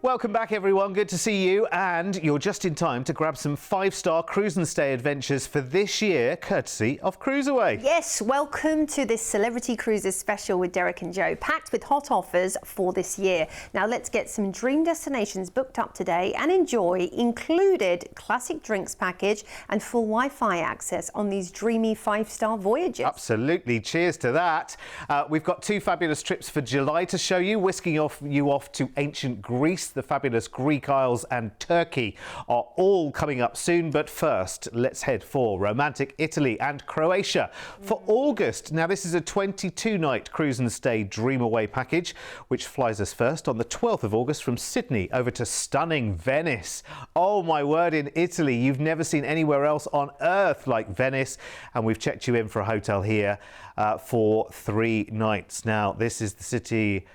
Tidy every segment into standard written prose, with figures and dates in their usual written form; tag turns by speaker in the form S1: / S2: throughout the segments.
S1: Welcome back, everyone. Good to see you. And you're just in time to grab some 5-star cruise and stay adventures for this year, courtesy of CruiseAway.
S2: Yes, welcome to this Celebrity Cruises special with Derek and Joe, packed with hot offers for this year. Now let's get some dream destinations booked up today and enjoy included classic drinks package and full Wi-Fi access on these dreamy 5-star voyages.
S1: Absolutely. Cheers to that. We've got 2 fabulous trips for July to show you, whisking you off to ancient Greece. The fabulous Greek Isles and Turkey are all coming up soon. But first, let's head for romantic Italy and Croatia for August. Now, this is a 22-night cruise and stay Dream Away package, which flies us first on the 12th of August from Sydney over to stunning Venice. Oh, my word, in Italy, you've never seen anywhere else on earth like Venice. And we've checked you in for a hotel here for 3 nights. Now, this is the city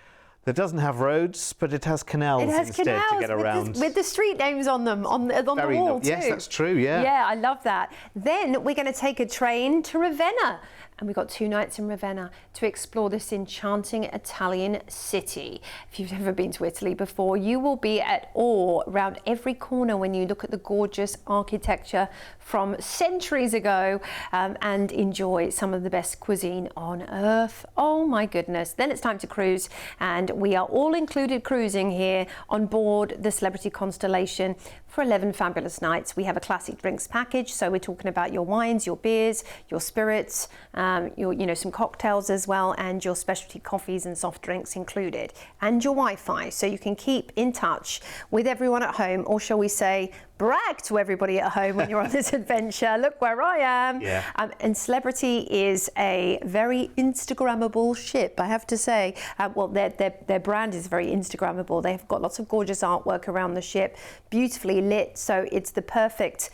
S1: that doesn't have roads, but it has canals instead to get around.
S2: With the street names on them, on the wall too.
S1: Yes, that's true, yeah.
S2: Yeah, I love that. Then we're going to take a train to Ravenna. And we've got 2 nights in Ravenna to explore this enchanting Italian city. If you've never been to Italy before, you will be at awe around every corner when you look at the gorgeous architecture from centuries ago and enjoy some of the best cuisine on earth. Oh my goodness. Then it's time to cruise, and we are all included cruising here on board the Celebrity Constellation for 11 fabulous nights. We have a classic drinks package, so we're talking about your wines, your beers, your spirits, some cocktails as well, and your specialty coffees and soft drinks included, and your Wi-Fi, so you can keep in touch with everyone at home, or shall we say, brag to everybody at home when you're on this adventure. Look where I am.
S1: Yeah.
S2: And Celebrity is a very Instagrammable ship, I have to say. Well, their brand is very Instagrammable. They've got lots of gorgeous artwork around the ship, beautifully lit, so it's the perfect,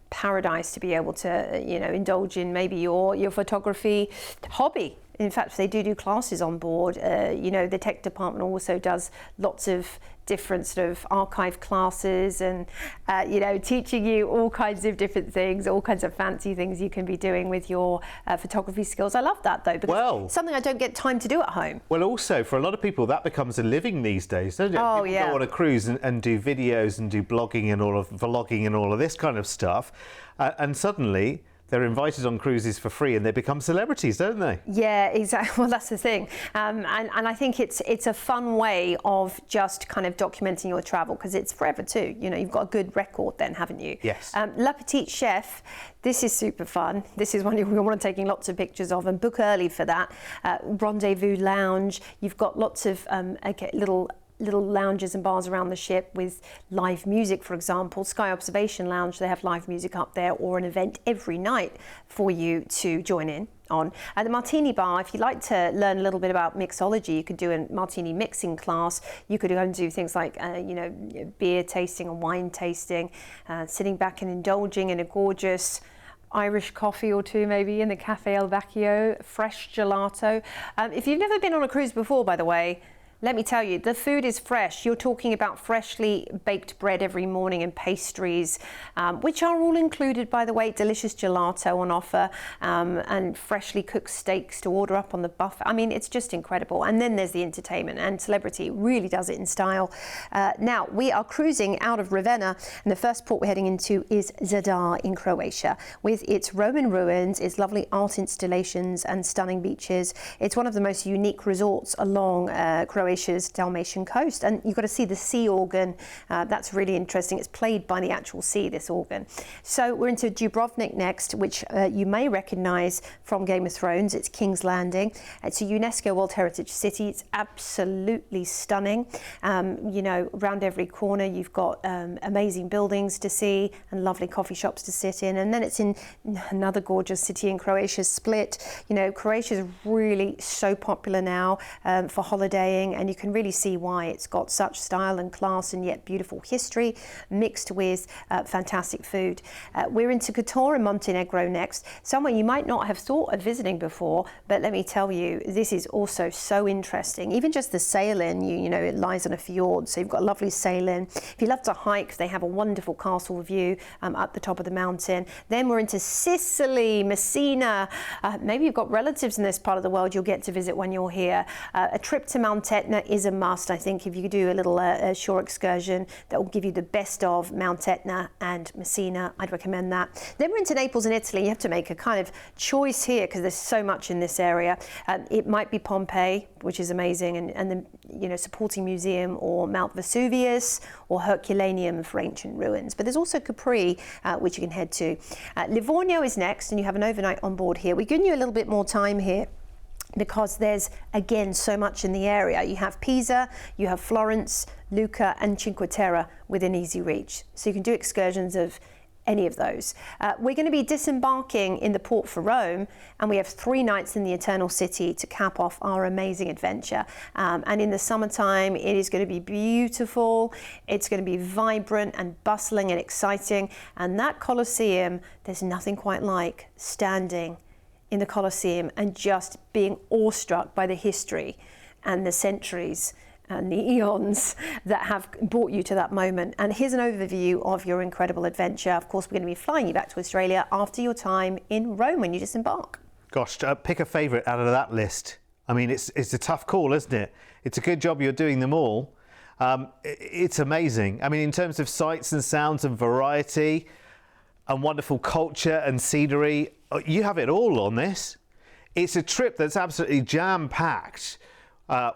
S2: paradise to be able to, indulge in maybe your photography hobby. In fact, they do classes on board. The tech department also does lots of different sort of archive classes and, teaching you all kinds of different things, all kinds of fancy things you can be doing with your photography skills. I love that, though, because it's something I don't get time to do at home.
S1: Well, also, for a lot of people, that becomes a living these days, doesn't it?
S2: Oh,
S1: people
S2: yeah.
S1: go on a cruise and do videos and do blogging and vlogging and all of this kind of stuff. And suddenly, they're invited on cruises for free and they become celebrities, don't they?
S2: Yeah, exactly. Well, that's the thing. And I think it's a fun way of just kind of documenting your travel, because it's forever too. You've got a good record then, haven't you?
S1: Yes.
S2: La Petite Chef, this is super fun. This is one you want to taking lots of pictures of, and book early for that. Rendezvous Lounge, you've got lots of little lounges and bars around the ship with live music, for example. Sky Observation Lounge, they have live music up there, or an event every night for you to join in on. At the Martini Bar, if you'd like to learn a little bit about mixology, you could do a martini mixing class. You could go and do things like, beer tasting and wine tasting, sitting back and indulging in a gorgeous Irish coffee or 2 maybe in the Cafe El Vecchio, fresh gelato. If you've never been on a cruise before, by the way, let me tell you, the food is fresh. You're talking about freshly baked bread every morning and pastries, which are all included, by the way, delicious gelato on offer, and freshly cooked steaks to order up on the buffet. I mean, it's just incredible. And then there's the entertainment, and Celebrity really does it in style. Now, we are cruising out of Ravenna, and the first port we're heading into is Zadar in Croatia, with its Roman ruins, its lovely art installations and stunning beaches. It's one of the most unique resorts along Croatia's Dalmatian coast, and you've got to see the sea organ. That's really interesting. It's played by the actual sea, this organ. So we're into Dubrovnik next, which you may recognize from Game of Thrones. It's King's Landing. It's a UNESCO World Heritage City. It's absolutely stunning. Around every corner you've got amazing buildings to see and lovely coffee shops to sit in. And then it's in another gorgeous city in Croatia, Split. Croatia is really so popular now for holidaying, and you can really see why. It's got such style and class, and yet beautiful history mixed with fantastic food. We're into Kotor in Montenegro next, somewhere you might not have thought of visiting before, but let me tell you, this is also so interesting. Even just the sail-in, it lies on a fjord, so you've got a lovely sail-in. If you love to hike, they have a wonderful castle view up the top of the mountain. Then we're into Sicily, Messina. Maybe you've got relatives in this part of the world you'll get to visit when you're here. A trip to Mount Etna Etna is a must. I think if you do a little shore excursion that will give you the best of Mount Etna and Messina, I'd recommend that. Then we're into Naples in Italy. You have to make a kind of choice here because there's so much in this area. It might be Pompeii, which is amazing, and the supporting museum, or Mount Vesuvius, or Herculaneum for ancient ruins. But there's also Capri, which you can head to. Livorno is next, and you have an overnight on board here. We're giving you a little bit more time here because there's, again, so much in the area. You have Pisa, you have Florence, Lucca, and Cinque Terre within easy reach. So you can do excursions of any of those. We're going to be disembarking in the port for Rome, and we have 3 nights in the Eternal City to cap off our amazing adventure. And in the summertime, it is going to be beautiful. It's going to be vibrant and bustling and exciting. And that Colosseum, there's nothing quite like standing in the Colosseum and just being awestruck by the history and the centuries and the eons that have brought you to that moment. And here's an overview of your incredible adventure. Of course, we're going to be flying you back to Australia after your time in Rome when you disembark.
S1: Gosh, pick a favourite out of that list. I mean, it's a tough call, isn't it? It's a good job you're doing them all. It's amazing. I mean, in terms of sights and sounds and variety and wonderful culture and scenery, you have it all on this. It's a trip that's absolutely jam-packed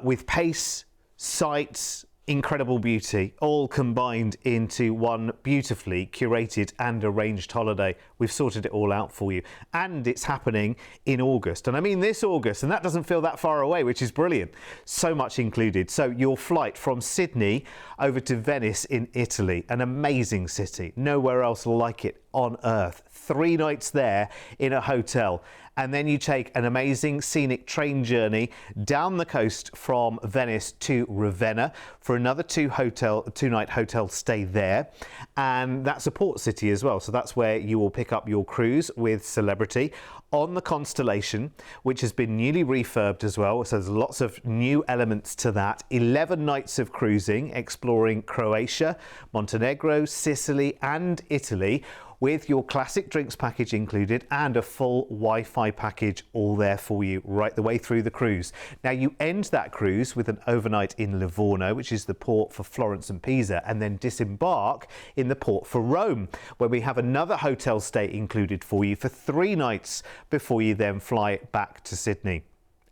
S1: with pace, sights, incredible beauty, all combined into one beautifully curated and arranged holiday. We've sorted it all out for you, and it's happening in August, and I mean this August, and that doesn't feel that far away, which is brilliant. So much included. So your flight from Sydney over to Venice in Italy, an amazing city, nowhere else like it on earth. 3 nights there in a hotel, and then you take an amazing scenic train journey down the coast from Venice to Ravenna for another 2-night hotel stay there, and that's a port city as well. So that's where you will pick up your cruise with Celebrity on the Constellation, which has been newly refurbed as well. So there's lots of new elements to that. 11 nights of cruising, exploring Croatia, Montenegro, Sicily and Italy, with your classic drinks package included and a full Wi-Fi package all there for you right the way through the cruise. Now you end that cruise with an overnight in Livorno, which is the port for Florence and Pisa, and then disembark in the port for Rome, where we have another hotel stay included for you for 3 nights before you then fly back to Sydney.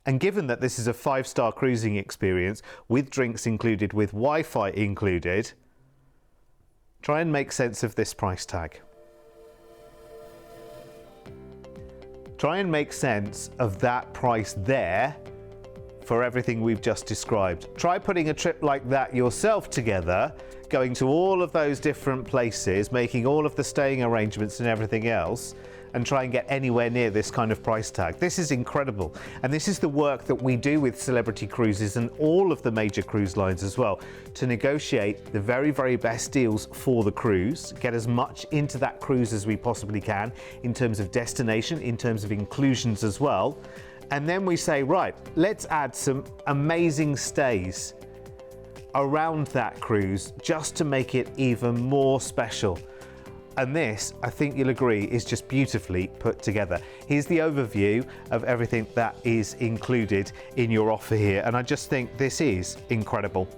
S1: And given that this is a 5-star cruising experience with drinks included, with Wi-Fi included, try and make sense of this price tag. Try and make sense of that price there for everything we've just described. Try putting a trip like that yourself together, going to all of those different places, making all of the staying arrangements and everything else, and try and get anywhere near this kind of price tag. This is incredible. And this is the work that we do with Celebrity Cruises and all of the major cruise lines as well, to negotiate the very, very best deals for the cruise, get as much into that cruise as we possibly can in terms of destination, in terms of inclusions as well. And then we say, right, let's add some amazing stays around that cruise just to make it even more special. And this, I think you'll agree, is just beautifully put together. Here's the overview of everything that is included in your offer here, and I just think this is incredible.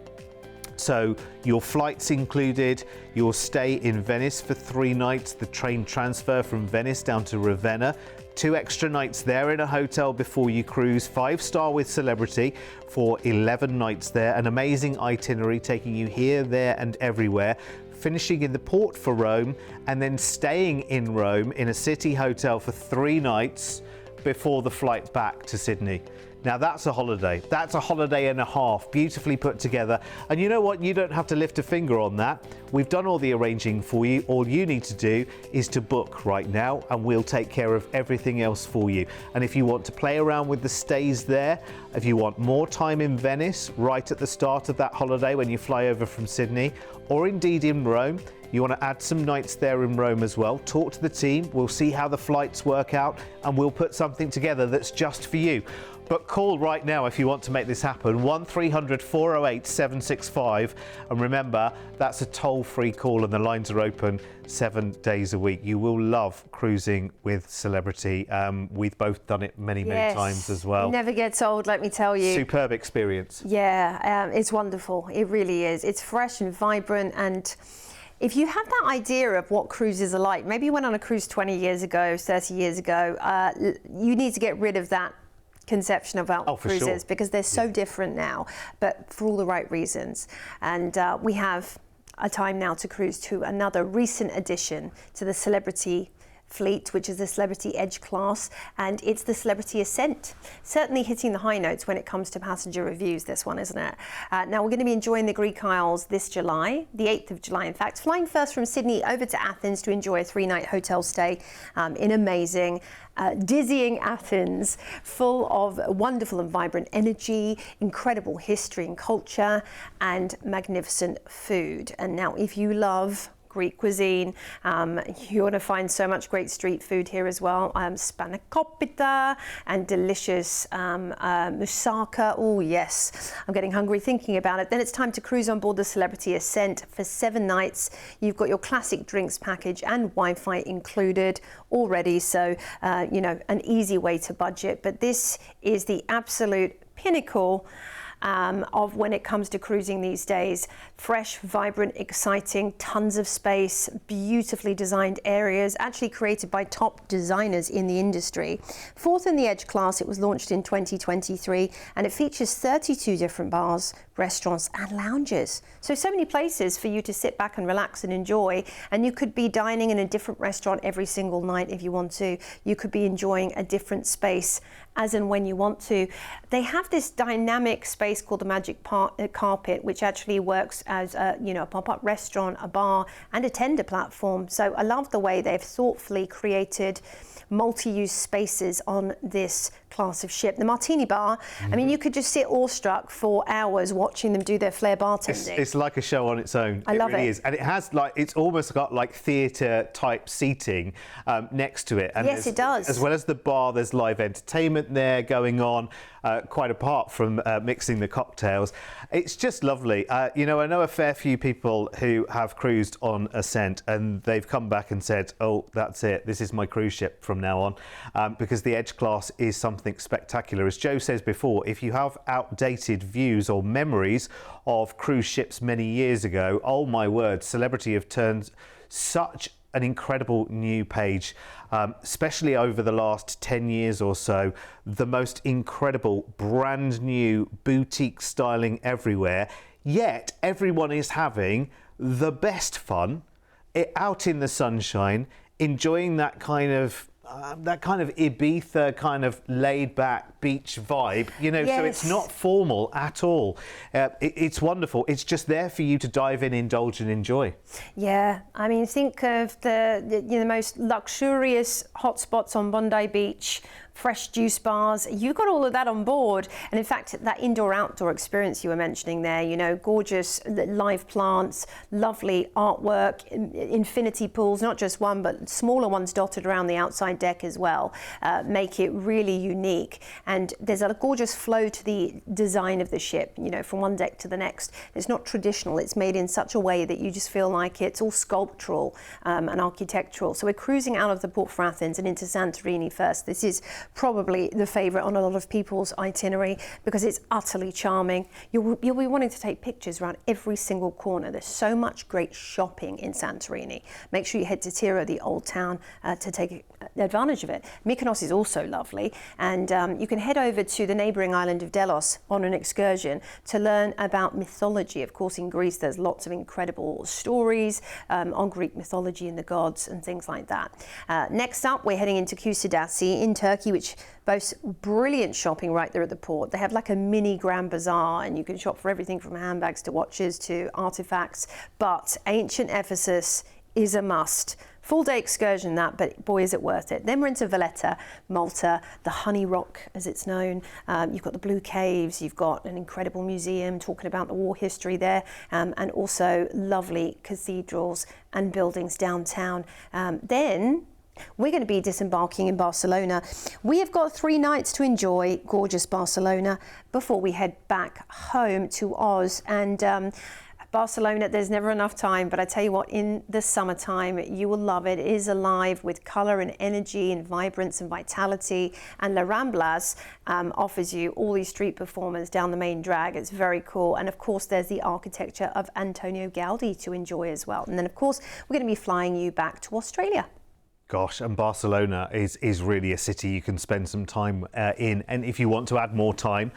S1: So your flights included, your stay in Venice for 3 nights, the train transfer from Venice down to Ravenna, 2 extra nights there in a hotel before you cruise, 5-star with Celebrity for 11 nights there, an amazing itinerary taking you here, there and everywhere, finishing in the port for Rome, and then staying in Rome in a city hotel for 3 nights before the flight back to Sydney. Now that's a holiday. That's a holiday and a half, beautifully put together. And you know what? You don't have to lift a finger on that. We've done all the arranging for you. All you need to do is to book right now, and we'll take care of everything else for you. And if you want to play around with the stays there, if you want more time in Venice right at the start of that holiday when you fly over from Sydney, or indeed in Rome, you want to add some nights there in Rome as well, talk to the team. We'll see how the flights work out, and we'll put something together that's just for you. But call right now if you want to make this happen. 1300 408 765. And remember, that's a toll-free call and the lines are open 7 days a week. You will love cruising with celebrity. We've both done it many times as well.
S2: It never gets old, let me tell you.
S1: Superb experience.
S2: Yeah, it's wonderful. It really is. It's fresh and vibrant, and if you have that idea of what cruises are like, maybe you went on a cruise 20 years ago, 30 years ago, you need to get rid of that conception about cruises because they're so different now, but for all the right reasons. And we have a time now to cruise to another recent addition to the celebrity fleet, which is the Celebrity Edge class, and it's the Celebrity Ascent. Certainly hitting the high notes when it comes to passenger reviews, this one, isn't it? Now we're going to be enjoying the Greek Isles this July, the 8th of July in fact, flying first from Sydney over to Athens to enjoy a 3-night hotel stay in amazing, dizzying Athens, full of wonderful and vibrant energy, incredible history and culture, and magnificent food. And now if you love Greek cuisine, you're going to find so much great street food here as well. Spanakopita and delicious moussaka. Oh yes, I'm getting hungry thinking about it. Then it's time to cruise on board the Celebrity Ascent for 7 nights. You've got your classic drinks package and Wi-Fi included already, so you know, an easy way to budget. But this is the absolute pinnacle of when it comes to cruising these days. Fresh, vibrant, exciting, tons of space, beautifully designed areas, actually created by top designers in the industry. 4th in the Edge class, it was launched in 2023, and it features 32 different bars, restaurants and lounges. So many places for you to sit back and relax and enjoy. And you could be dining in a different restaurant every single night if you want to. You could be enjoying a different space as and when you want to. They have this dynamic space called the Magic Carpet, which actually works as a, you know, a pop-up restaurant, a bar and a tender platform. So I love the way they've thoughtfully created multi-use spaces on this class of ship. The Martini Bar, I mean, you could just sit awestruck for hours watching them do their flair bartending.
S1: It's like a show on its own.
S2: I love it.
S1: Really is. And it has like, it's almost got like theatre type seating next to it. And
S2: yes, it does.
S1: As well as the bar, there's live entertainment there going on, quite apart from mixing the cocktails. It's just lovely. You know, I know a fair few people who have cruised on Ascent and they've come back and said, oh, that's it. This is my cruise ship from now on, because the Edge class is something spectacular. As Joe says before, if you have outdated views or memories of cruise ships many years ago, oh my word, Celebrity have turned such an incredible new page, especially over the last 10 years or so. The most incredible brand new boutique styling everywhere, yet everyone is having the best fun out in the sunshine, enjoying that kind of Ibiza kind of laid back beach vibe, you know.
S2: Yes.
S1: So it's not formal at all. It's wonderful. It's just there for you to dive in, indulge and enjoy.
S2: Yeah, I mean, think of the most luxurious hotspots on Bondi Beach, fresh juice bars. You got all of that on board. And in fact, that indoor-outdoor experience you were mentioning there, you know, gorgeous live plants, lovely artwork, infinity pools, not just one, but smaller ones dotted around the outside deck as well, make it really unique. And there's a gorgeous flow to the design of the ship, you know, from one deck to the next. It's not traditional. It's made in such a way that you just feel like it's all sculptural and architectural. So we're cruising out of the port for Athens and into Santorini first. This is probably the favourite on a lot of people's itinerary because it's utterly charming. You'll be wanting to take pictures around every single corner. There's so much great shopping in Santorini. Make sure you head to Tyro, the old town, to take advantage of it. Mykonos is also lovely, and you can head over to the neighbouring island of Delos on an excursion to learn about mythology. Of course, in Greece there's lots of incredible stories on Greek mythology and the gods and things like that. Next up, we're heading into Kusadasi in Turkey, which boasts brilliant shopping right there at the port. They have like a mini Grand Bazaar, and you can shop for everything from handbags to watches to artifacts. But ancient Ephesus is a must. Full day excursion that, but boy is it worth it. Then we're into Valletta, Malta, the Honey Rock as it's known. You've got the Blue Caves, you've got an incredible museum talking about the war history there, and also lovely cathedrals and buildings downtown. Then We're going to be disembarking in Barcelona. We have got 3 nights to enjoy gorgeous Barcelona before we head back home to Oz. And Barcelona, there's never enough time, but I tell you what, in the summertime, you will love it. It is alive with colour and energy and vibrance and vitality. And La Ramblas offers you all these street performers down the main drag. It's very cool. And of course, there's the architecture of Antonio Gaudi to enjoy as well. And then, of course, we're going to be flying you back to Australia.
S1: Gosh, and Barcelona is really a city you can spend some time in. And if you want to add more time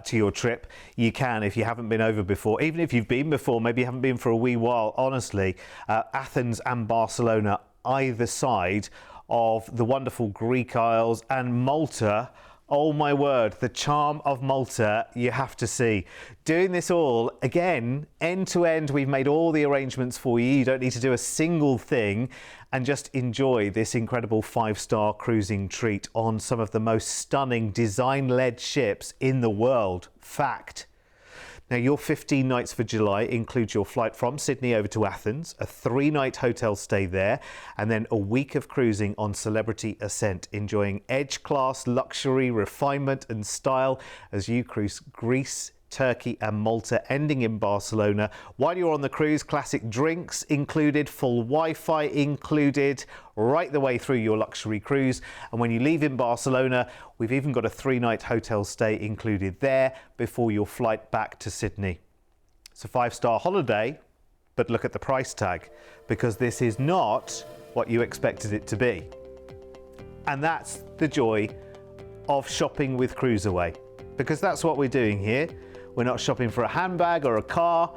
S1: to your trip, you can if you haven't been over before. Even if you've been before, maybe you haven't been for a wee while. Honestly, Athens and Barcelona, either side of the wonderful Greek Isles, and Malta. Oh my word, the charm of Malta you have to see. Doing this all, again, end to end, we've made all the arrangements for you. You don't need to do a single thing, and just enjoy this incredible 5-star cruising treat on some of the most stunning design-led ships in the world. Fact. Now, your 15 nights for July includes your flight from Sydney over to Athens, a 3-night hotel stay there, and then a week of cruising on Celebrity Ascent, enjoying edge-class luxury, refinement and style as you cruise Greece, Turkey and Malta, ending in Barcelona. While you're on the cruise, classic drinks included, full Wi-Fi included, right the way through your luxury cruise. And when you leave in Barcelona, we've even got a 3-night hotel stay included there before your flight back to Sydney. It's a 5-star holiday, but look at the price tag, because this is not what you expected it to be. And that's the joy of shopping with CruiseAway, because that's what we're doing here. We're not shopping for a handbag or a car.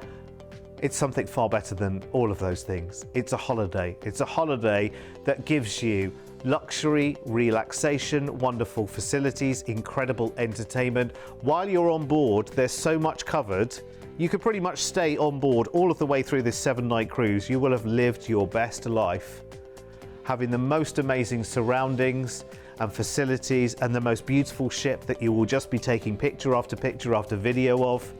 S1: It's something far better than all of those things. It's a holiday. It's a holiday that gives you luxury, relaxation, wonderful facilities, incredible entertainment. While you're on board, there's so much covered. You could pretty much stay on board all of the way through this 7-night cruise. You will have lived your best life, having the most amazing surroundings and facilities and the most beautiful ship that you will just be taking picture after video of,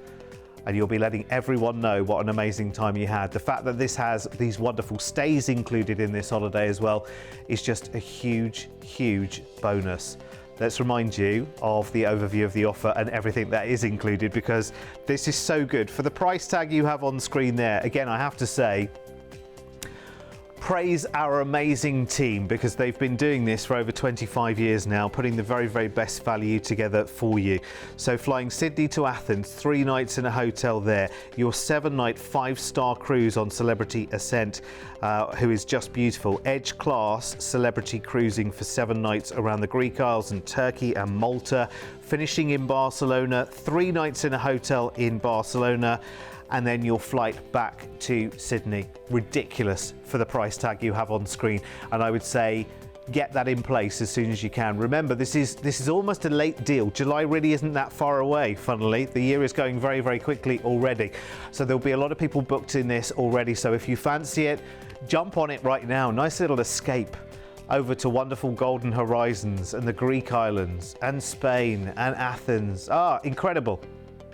S1: and you'll be letting everyone know what an amazing time you had. The fact that this has these wonderful stays included in this holiday as well is just a huge, huge bonus. Let's remind you of the overview of the offer and everything that is included, because this is so good. For the price tag you have on screen there, again, I have to say, praise our amazing team, because they've been doing this for over 25 years now, putting the very, very best value together for you. So flying Sydney to Athens, 3 nights in a hotel there, your 7-night 5-star cruise on Celebrity Ascent, who is just beautiful. Edge class celebrity cruising for 7 nights around the Greek Isles and Turkey and Malta, finishing in Barcelona, 3 nights in a hotel in Barcelona, and then your flight back to Sydney. Ridiculous for the price tag you have on screen, and I would say get that in place as soon as you can. Remember, this is almost a late deal. July really isn't that far away, funnily. The year is going very, very quickly already. So there'll be a lot of people booked in this already. So if you fancy it, jump on it right now. Nice little escape over to wonderful Golden Horizons and the Greek islands and Spain and Athens. Incredible.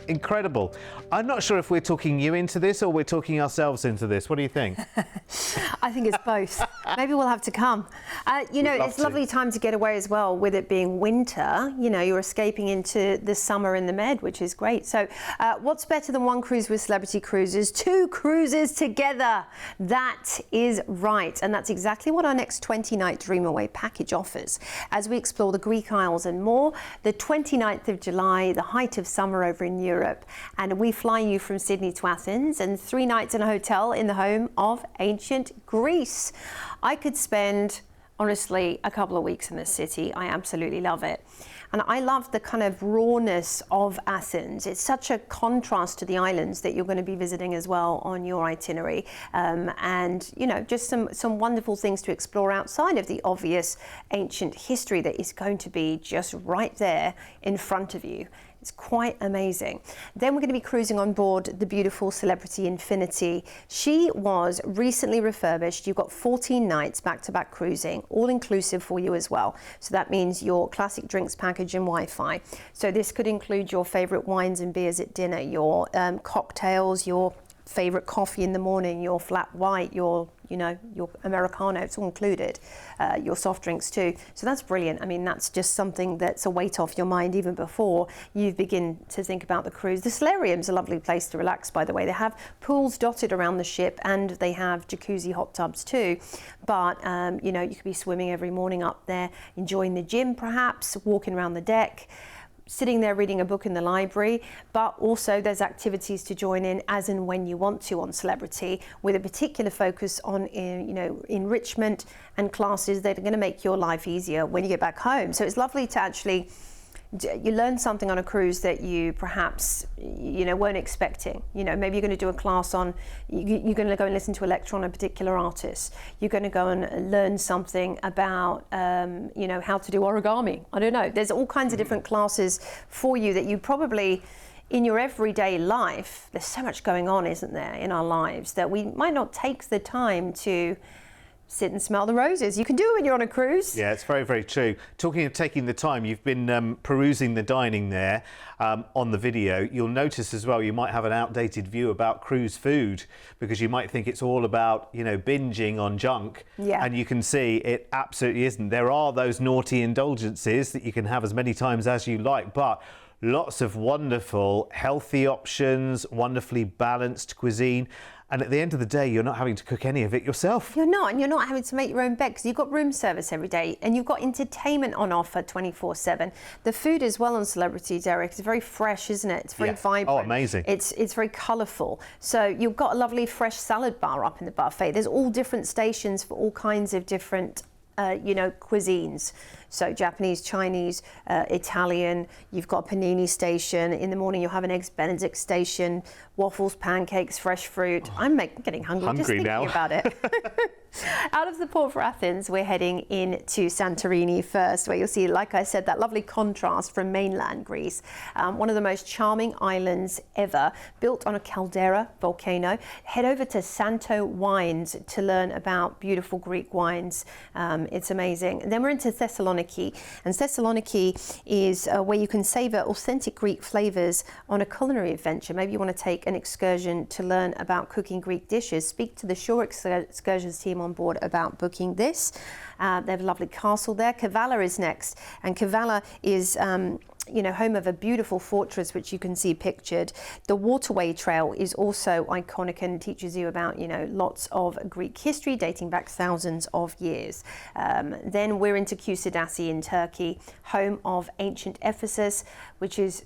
S1: Incredible. I'm not sure if we're talking you into this or we're talking ourselves into this. What do you think?
S2: I think it's both. Maybe we'll have to come. It's a lovely time to get away as well, with it being winter. You know, you're escaping into the summer in the Med, which is great. So what's better than one cruise with Celebrity Cruises? 2 cruises together. That is right. And that's exactly what our next 20-night Dream Away package offers. As we explore the Greek Isles and more, the 29th of July, the height of summer over in Europe, and we fly you from Sydney to Athens, and 3 nights in a hotel in the home of ancient Greece. I could spend, honestly, a couple of weeks in this city. I absolutely love it. And I love the kind of rawness of Athens. It's such a contrast to the islands that you're going to be visiting as well on your itinerary. And, you know, just some wonderful things to explore outside of the obvious ancient history that is going to be just right there in front of you. It's quite amazing. Then we're going to be cruising on board the beautiful Celebrity Infinity. She was recently refurbished. You've got 14 nights back-to-back cruising, all inclusive for you as well. So that means your classic drinks package and Wi-Fi. So this could include your favorite wines and beers at dinner, your cocktails, your favorite coffee in the morning, your flat white, your you know, your Americano, it's all included, your soft drinks too. So that's brilliant. I mean, that's just something that's a weight off your mind even before you begin to think about the cruise. The solarium's a lovely place to relax, by the way. They have pools dotted around the ship, and they have jacuzzi hot tubs too. But, you know, you could be swimming every morning up there, enjoying the gym perhaps, walking around the deck, sitting there reading a book in the library, but also there's activities to join in as and when you want to on Celebrity, with a particular focus on you know, enrichment and classes that are going to make your life easier when you get back home. So it's lovely to actually you learn something on a cruise that you perhaps, you know, weren't expecting. You know, maybe you're going to do a class on, you're going to go and listen to a lecture on a particular artist. You're going to go and learn something about, you know, how to do origami. I don't know. There's all kinds of different classes for you that you probably, in your everyday life, there's so much going on, isn't there, in our lives, that we might not take the time to sit and smell the roses. You can do it when you're on a cruise.
S1: Yeah, it's very, very true. Talking of taking the time, you've been perusing the dining there on the video. You'll notice as well, you might have an outdated view about cruise food, because you might think it's all about, you know, binging on junk.
S2: Yeah.
S1: And you can see it absolutely isn't. There are those naughty indulgences that you can have as many times as you like, but lots of wonderful, healthy options, wonderfully balanced cuisine. And at the end of the day, you're not having to cook any of it yourself.
S2: You're not, and you're not having to make your own bed, because you've got room service every day, and you've got entertainment on offer 24/7. The food as well on Celebrity, Derek, is very fresh, isn't it? It's very vibrant.
S1: Oh, amazing.
S2: It's very colourful. So you've got a lovely fresh salad bar up in the buffet. There's all different stations for all kinds of different you know, cuisines. So Japanese, Chinese, Italian. You've got a panini station. In the morning, you'll have an Eggs Benedict station, waffles, pancakes, fresh fruit. I'm getting hungry just thinking
S1: now.
S2: about it. Out of the port for Athens, we're heading into Santorini first, where you'll see, like I said, that lovely contrast from mainland Greece. One of the most charming islands ever, built on a caldera volcano. Head over to Santo Wines to learn about beautiful Greek wines. It's amazing. And then we're into Thessaloniki, and Thessaloniki is where you can savor authentic Greek flavors on a culinary adventure. Maybe you want to take an excursion to learn about cooking Greek dishes. Speak to the shore excursions team on board about booking this. They have a lovely castle there. Kavala is next, and Kavala is you know, home of a beautiful fortress which you can see pictured. The waterway trail is also iconic and teaches you about, you know, lots of Greek history dating back thousands of years. Then we're into Kusadasi in Turkey, home of ancient Ephesus, which is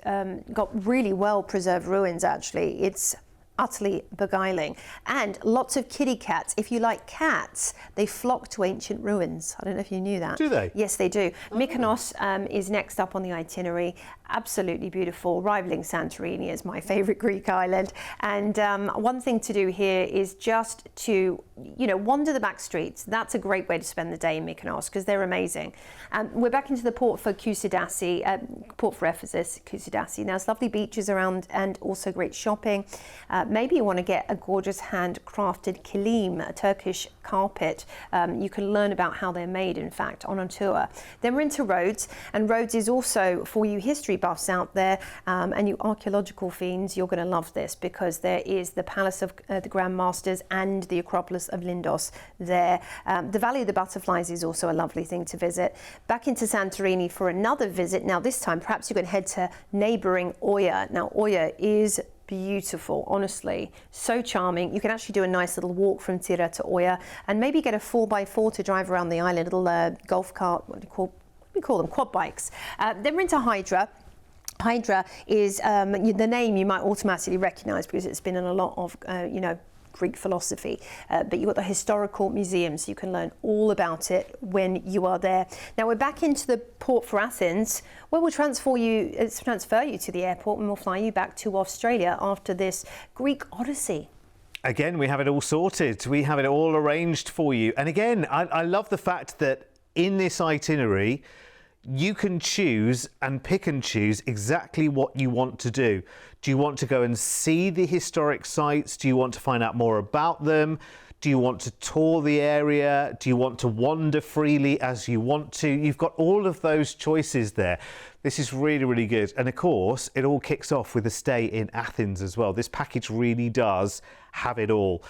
S2: got really well preserved ruins actually. It's utterly beguiling, and lots of kitty cats. If you like cats, they flock to ancient ruins. I don't know if you knew that.
S1: Do they?
S2: Yes, they do. Mykonos is next up on the itinerary. Absolutely beautiful, rivaling Santorini as my favourite Greek island. And one thing to do here is just to, you know, wander the back streets. That's a great way to spend the day in Mykonos, because they're amazing. We're back into the port for Kusadasi, port for Ephesus, Kusadasi. Now, it's lovely beaches around and also great shopping. Maybe you want to get a gorgeous handcrafted kilim, a Turkish carpet. You can learn about how they're made, in fact, on a tour. Then we're into Rhodes, and Rhodes is also, for you history buffs out there and you archaeological fiends, you're going to love this, because there is the Palace of the Grand Masters and the Acropolis of Lindos there. The Valley of the Butterflies is also a lovely thing to visit. Back into Santorini for another visit. Now, this time, perhaps you can head to neighbouring Oya. Now, Oya is beautiful, honestly, so charming. You can actually do a nice little walk from Tira to Oya, and maybe get a 4x4 to drive around the island, a little golf cart, what do we call them, quad bikes. Then we're into Hydra. Hydra is the name you might automatically recognise, because it's been in a lot of, you know, Greek philosophy, but you've got the historical museum, so you can learn all about it when you are there. Now we're back into the port for Athens, where we'll transfer you to the airport, and we'll fly you back to Australia after this Greek odyssey.
S1: Again, we have it all sorted. We have it all arranged for you. And again, I love the fact that in this itinerary, you can choose and pick and choose exactly what you want to do. Do you want to go and see the historic sites? Do you want to find out more about them? Do you want to tour the area? Do you want to wander freely as you want to? You've got all of those choices there. This is really, really good. And of course, it all kicks off with a stay in Athens as well. This package really does have it all.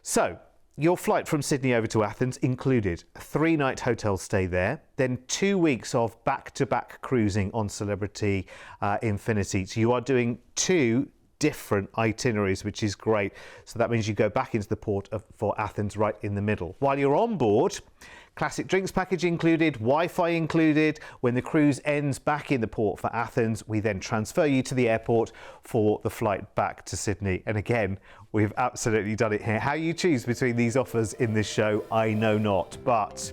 S1: So, your flight from Sydney over to Athens included a 3-night hotel stay there, then 2 weeks of back-to-back cruising on Celebrity Infinity. So you are doing 2 different itineraries, which is great. So that means you go back into the port for Athens right in the middle. While you're on board, classic drinks package included, Wi-Fi included. When the cruise ends back in the port for Athens, we then transfer you to the airport for the flight back to Sydney. And again, we've absolutely done it here. How you choose between these offers in this show, I know not. But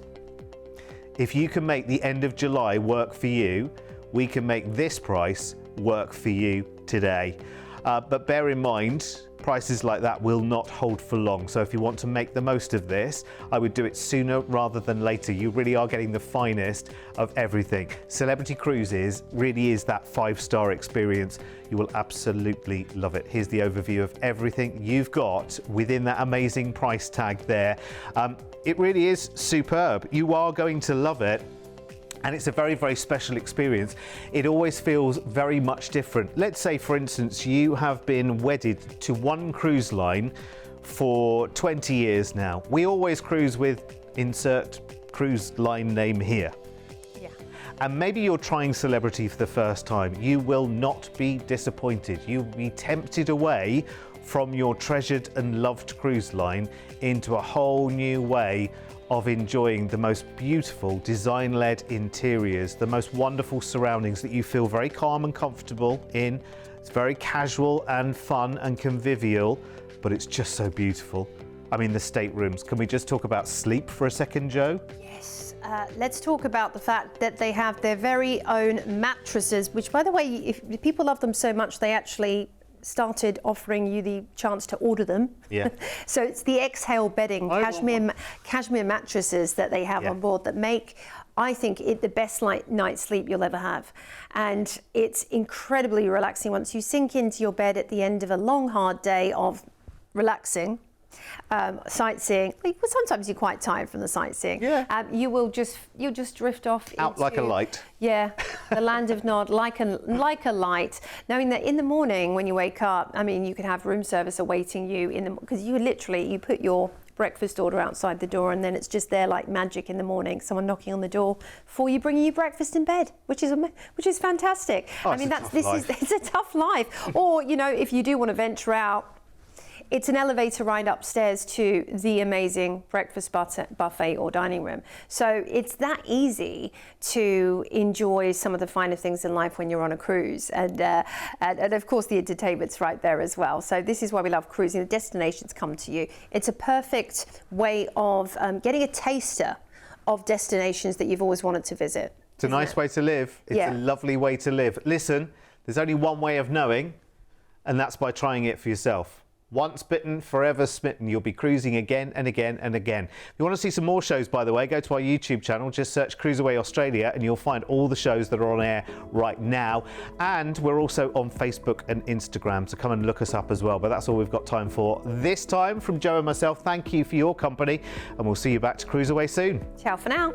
S1: if you can make the end of July work for you, we can make this price work for you today. But bear in mind, prices like that will not hold for long. So if you want to make the most of this, I would do it sooner rather than later. You really are getting the finest of everything. Celebrity Cruises really is that 5-star experience. You will absolutely love it. Here's the overview of everything you've got within that amazing price tag there. It really is superb. You are going to love it. And it's a very, very special experience. It always feels very much different. Let's say, for instance, you have been wedded to one cruise line for 20 years now. We always cruise with insert cruise line name here.
S2: Yeah.
S1: And maybe you're trying Celebrity for the first time. You will not be disappointed. You'll be tempted away from your treasured and loved cruise line into a whole new way of enjoying the most beautiful design-led interiors, the most wonderful surroundings that you feel very calm and comfortable in. It's very casual and fun and convivial, but it's just so beautiful. I mean, the staterooms. Can we just talk about sleep for a second, Jo?
S2: Yes. Let's talk about the fact that they have their very own mattresses, which, by the way, if people love them so much, they actually started offering you the chance to order them.
S1: Yeah.
S2: So it's the Exhale bedding, cashmere mattresses that they have on board that make, I think, it the best night's sleep you'll ever have. And it's incredibly relaxing once you sink into your bed at the end of a long, hard day of relaxing. Sightseeing. Sometimes you're quite tired from the sightseeing.
S1: Yeah.
S2: You'll just drift off
S1: Out
S2: into,
S1: like a light.
S2: Yeah, the land of Nod, like a light. Knowing that in the morning when you wake up, I mean, you can have room service awaiting you because you put your breakfast order outside the door, and then it's just there like magic in the morning. Someone knocking on the door for you, bringing you breakfast in bed, which is fantastic.
S1: Oh,
S2: I mean,
S1: it's
S2: a tough life. Or if you do want to venture out, it's an elevator ride upstairs to the amazing breakfast buffet or dining room. So it's that easy to enjoy some of the finer things in life when you're on a cruise. And of course, the entertainment's right there as well. So this is why we love cruising. The destinations come to you. It's a perfect way of getting a taster of destinations that you've always wanted to visit.
S1: It's a nice way to live. It's a lovely way to live. Listen, there's only one way of knowing, and that's by trying it for yourself. Once bitten, forever smitten. You'll be cruising again and again and again. If you want to see some more shows, by the way, go to our YouTube channel. Just search CruiseAway Australia and you'll find all the shows that are on air right now. And we're also on Facebook and Instagram, so come and look us up as well. But that's all we've got time for this time. From Jo and myself, thank you for your company, and we'll see you back to CruiseAway soon.
S2: Ciao for now.